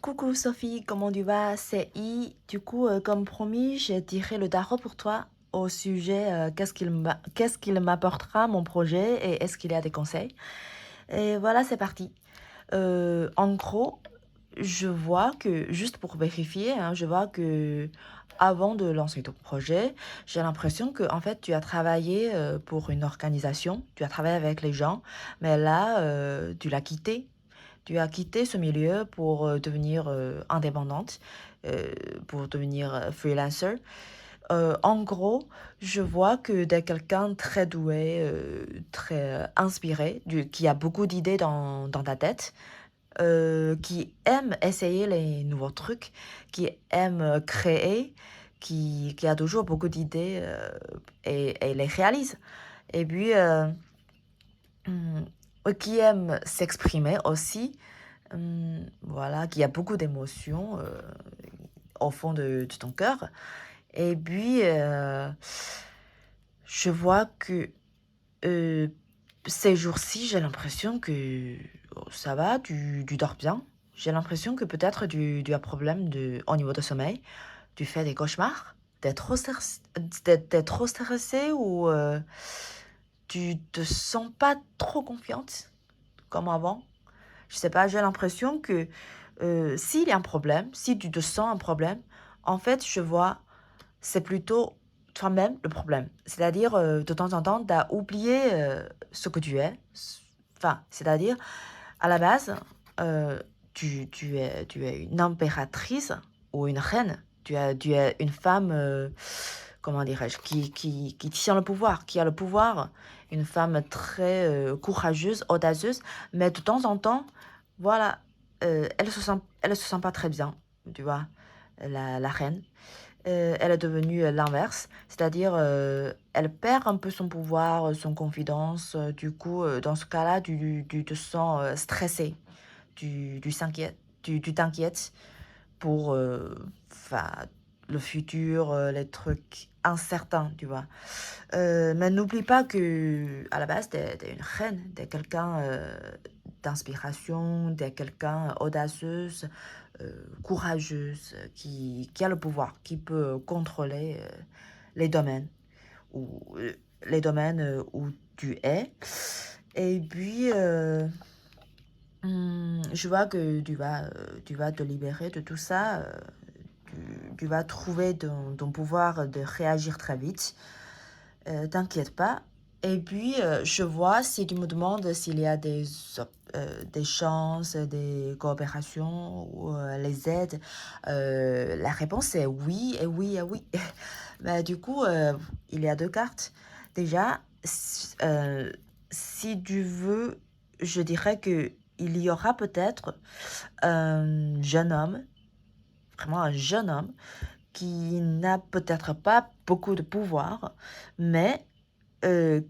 Coucou Sophie, comment tu vas? C'est I. Du coup, comme promis, j'ai tiré le tarot pour toi au sujet qu'est-ce qu'il m'apportera mon projet et est-ce qu'il y a des conseils. Et voilà, c'est parti. En gros, je vois que, juste pour vérifier, hein, je vois que avant de lancer ton projet, j'ai l'impression que en fait, tu as travaillé pour une organisation, tu as travaillé avec les gens, mais là, tu l'as quitté. Tu as quitté ce milieu pour devenir indépendante, euh, pour devenir freelancer. En gros, je vois que tu es quelqu'un très doué, très inspiré, qui a beaucoup d'idées dans ta tête, qui aime essayer les nouveaux trucs, qui aime créer, qui a toujours beaucoup d'idées et les réalise. Et puis, hum, qui aime s'exprimer aussi, voilà, qui a beaucoup d'émotions au fond de ton cœur. Et puis, je vois que euh, ces jours-ci, j'ai l'impression que ça va, tu dors bien. J'ai l'impression que peut-être tu as problème au niveau de sommeil. Tu fais des cauchemars. T'es trop stressé ou tu te sens pas trop confiante comme avant. Je sais pas, j'ai l'impression que s'il y a un problème, si tu te sens un problème, en fait, je vois, c'est plutôt toi-même le problème. C'est-à-dire, de temps en temps, tu as oublié ce que tu es. Enfin, c'est-à-dire, à la base, euh, tu es une impératrice ou une reine. Tu es une femme, comment dirais-je, qui tient le pouvoir, qui a le pouvoir. Une femme très courageuse, audacieuse, mais de temps en temps, voilà, elle se sent pas très bien, tu vois, la reine. Elle est devenue l'inverse, c'est-à-dire elle perd un peu son pouvoir, son confidence. Du coup, dans ce cas-là, tu te sens stressé, tu t'inquiètes pour 'fin, le futur, les trucs incertains, tu vois. Mais n'oublie pas que à la base, t'es une reine, t'es quelqu'un d'inspiration, t'es quelqu'un audacieuse, courageuse, qui a le pouvoir, qui peut contrôler les domaines les domaines où tu es. Et puis, je vois que tu vas te libérer de tout ça. Tu vas trouver ton pouvoir de réagir très vite. T'inquiète pas. Et puis, je vois, si tu me demandes s'il y a des chances, des coopérations ou les aides, la réponse est oui et oui et oui. Mais du coup, il y a deux cartes. Déjà, si tu veux, je dirais que il y aura peut-être un jeune homme, vraiment un jeune homme, qui n'a peut-être pas beaucoup de pouvoir, mais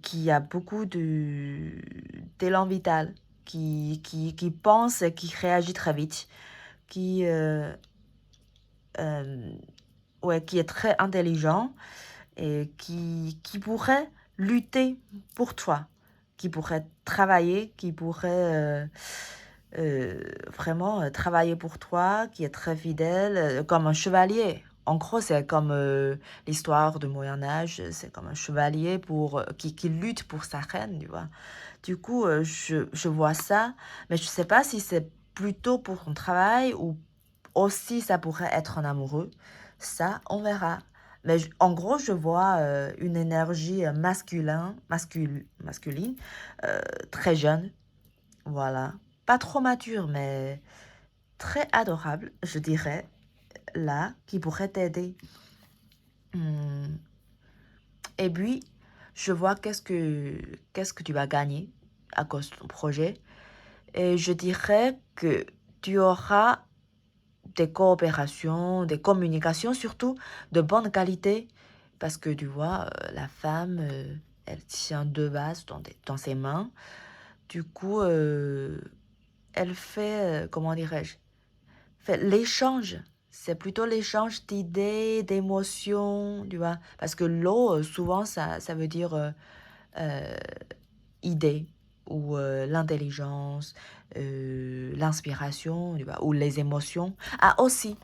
qui a beaucoup d'élan vital, qui pense et qui réagit très vite, qui, euh, ouais, qui est très intelligent et qui pourrait lutter pour toi, qui pourrait travailler, qui pourrait vraiment travailler pour toi, qui est très fidèle, comme un chevalier. En gros, c'est comme l'histoire du Moyen Âge, c'est comme un chevalier qui lutte pour sa reine, tu vois. Du coup, je vois ça, mais je sais pas si c'est plutôt pour ton travail ou aussi ça pourrait être un amoureux. Ça, on verra. Mais en gros, je vois une énergie masculine, très jeune, voilà. Pas trop mature, mais très adorable, je dirais, là, qui pourrait t'aider. Hmm. Et puis, je vois qu'est-ce que tu vas gagner à cause de ton projet. Et je dirais que tu auras des coopérations, des communications surtout de bonne qualité. Parce que tu vois, la femme, elle tient deux vases dans ses mains. Du coup, elle fait, comment dirais-je, fait l'échange. C'est plutôt l'échange d'idées, d'émotions, tu vois. Parce que l'eau, souvent, ça veut dire euh, idée. ou l'intelligence, l'inspiration, tu vois, ou les émotions. Ah, aussi,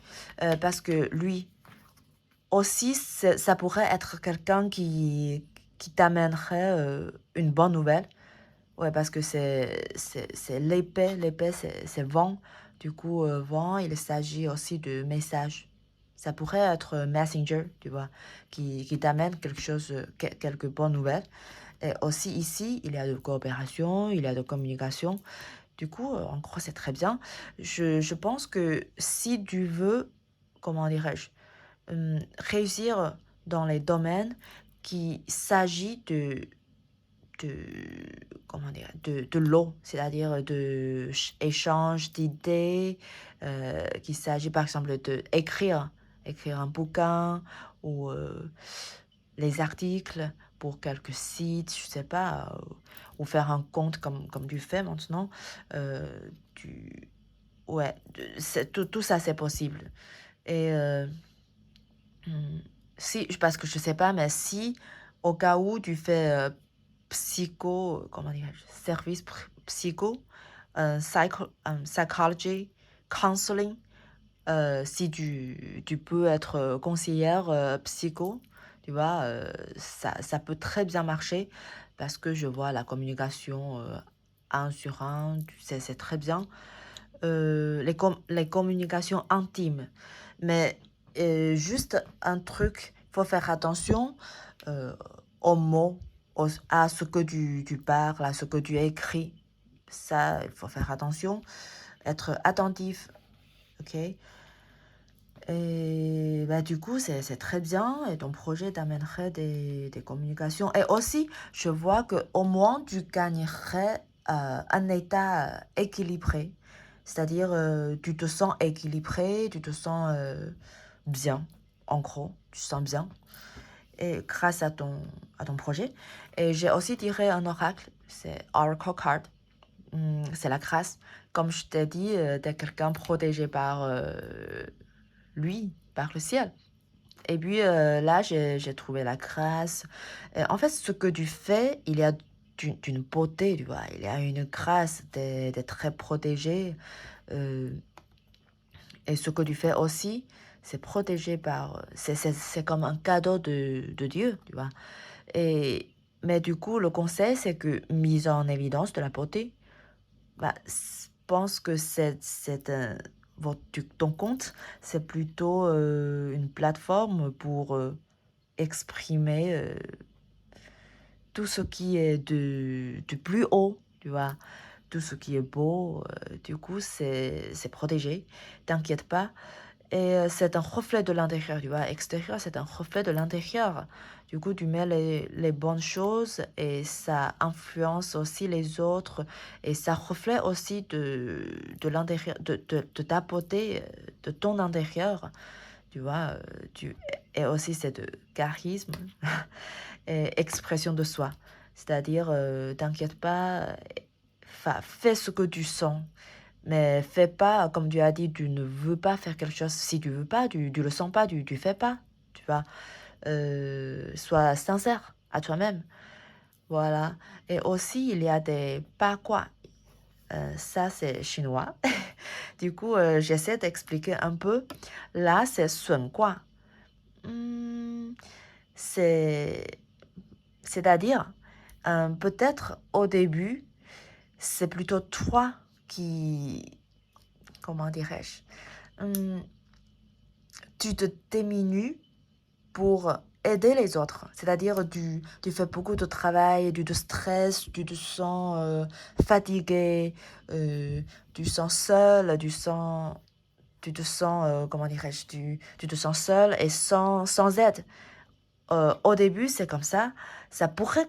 parce que lui, aussi, ça pourrait être quelqu'un qui t'amènerait une bonne nouvelle. Ouais, parce que c'est l'épée, c'est vent. Du coup, vent, il s'agit aussi de message. Ça pourrait être messenger, tu vois, qui t'amène quelque chose, quelques bonnes nouvelles. Et aussi ici, il y a de coopération, il y a de communication. Du coup, en gros, c'est très bien. Je pense que si tu veux, comment dirais-je, réussir dans les domaines qui s'agit de, comment dire, de l'eau, c'est-à-dire de échange d'idées, qu'il s'agit par exemple de écrire un bouquin ou les articles pour quelques sites, je sais pas, ou faire un compte comme tu fais maintenant. euh, tu, ouais, tout ça c'est possible. Et si, parce que je sais pas, mais si au cas où tu fais comment dirais-je, service psycho, psychology, counseling, si tu peux être conseillère psycho, tu vois, ça peut très bien marcher parce que je vois la communication un sur un, c'est très bien. Les communications intimes. Mais juste un truc, il faut faire attention euh, aux mots, à ce que tu parles, à ce que tu écris. Ça, il faut faire attention, être attentif, ok? Et bah, du coup, c'est très bien et ton projet t'amènerait des communications. Et aussi, je vois que au moins tu gagnerais un état équilibré. C'est-à-dire, tu te sens équilibré, tu te sens bien, en gros, tu te sens bien. Et grâce à ton projet. Et j'ai aussi tiré un oracle, c'est Oracle Card. C'est la grâce. Comme je t'ai dit, t'es quelqu'un protégé par lui, par le ciel. Et puis là, j'ai trouvé la grâce. En fait, ce que tu fais, il y a d'une beauté, tu vois. Il y a une grâce d'être très protégé. Euh, et ce que tu fais aussi, c'est protégé par... C'est comme un cadeau de Dieu, tu vois. Et, mais du coup, le conseil, c'est que mise en évidence de la beauté, bah, pense que ton compte, c'est plutôt une plateforme pour exprimer tout ce qui est de plus haut, tu vois. Tout ce qui est beau, du coup, c'est protégé. T'inquiète pas. Et c'est un reflet de l'intérieur, tu vois. Extérieur, c'est un reflet de l'intérieur. Du coup, tu mets les bonnes choses et ça influence aussi les autres. Et ça reflète aussi de l'intérieur, de ta beauté, de ton intérieur. Tu vois, et aussi c'est de charisme et expression de soi. C'est-à-dire, t'inquiète pas, fais ce que tu sens. Mais fais pas, comme tu as dit, tu ne veux pas faire quelque chose. Si tu veux pas, tu le sens pas, tu fais pas. Tu vois, sois sincère à toi-même. Voilà. Et aussi, il y a des pas quoi. Ça, c'est chinois. Du coup, j'essaie d'expliquer un peu. Là, c'est sun quoi. Hmm, c'est, c'est-à-dire, peut-être au début, c'est plutôt toi qui, comment dirais-je, Hum, tu te diminues pour aider les autres. C'est-à-dire, tu fais beaucoup de travail, tu te stresses, tu te sens fatigué, tu sens seul, tu te sens, comment dirais-je, tu te sens seul et sans aide. Au début, c'est comme ça pourrait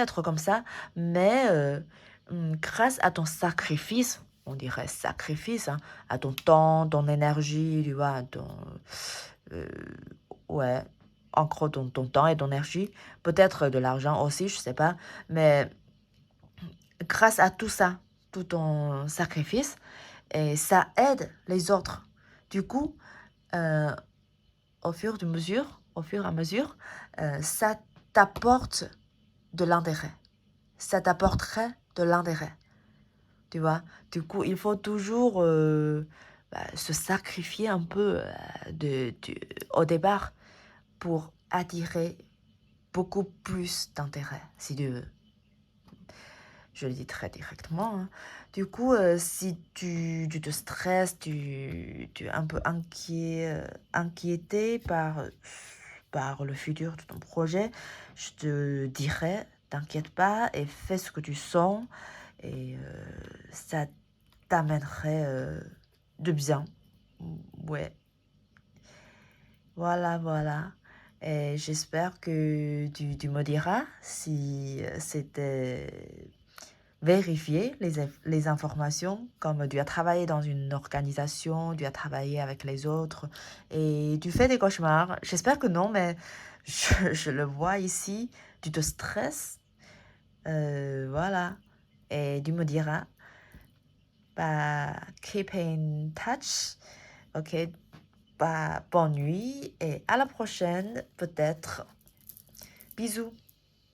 être comme ça, mais grâce à ton sacrifice, on dirait sacrifice, hein, à ton temps, ton énergie, tu vois, euh, ouais, en gros, ton temps et ton énergie, peut-être de l'argent aussi, je sais pas, mais grâce à tout ça, tout ton sacrifice, et ça aide les autres. Du coup, euh, au fur et à mesure, ça t'apporte de l'intérêt. ça t'apporterait de l'intérêt. Tu vois? Du coup, il faut toujours se sacrifier un peu au départ pour attirer beaucoup plus d'intérêt, si tu veux. Je le dis très directement, hein. Du coup, si tu te stresses, tu es un peu inquiété par le futur de ton projet, je te dirais, t'inquiète pas et fais ce que tu sens et ça t'amènerait de bien. Ouais, voilà, voilà. Et j'espère que tu me diras si c'était vérifier les informations, comme tu as travaillé dans une organisation, tu as travaillé avec les autres et tu fais des cauchemars. J'espère que non, mais je le vois ici, tu te stresses, voilà. Et tu me diras, bah, keep in touch, ok? Bah, bonne nuit et à la prochaine, peut-être. Bisous.